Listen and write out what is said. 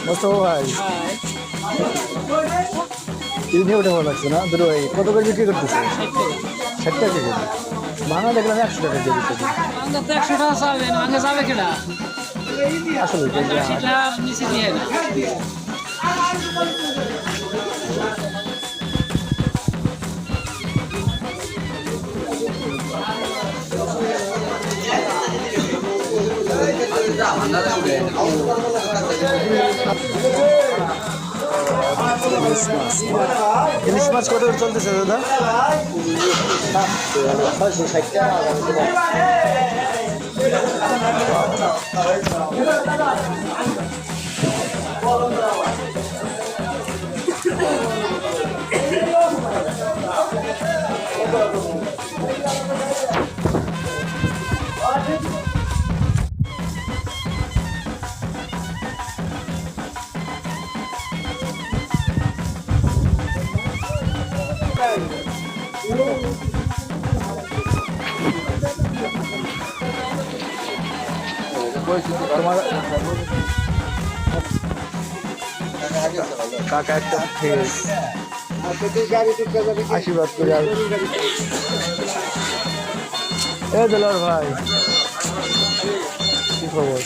মোস্তফা ভাই তিন ওটা ভালো লাগছে না দুটো ভাই কত করে বিক্রি করতেছে 60 টাকা কেজি ভাঙা দেখলাম 100 টাকা কেজি তো 100 টাকা চাবেন ভাঙা যাবে কিনা আসলে সেটা নিচে দিয়ে না ইলিশ মাছ কত করে চলতেছে দাদা 60 টাকা কাকা একটা ফেস আশীর্বাদ করে এ দিলার ভাই কি খবর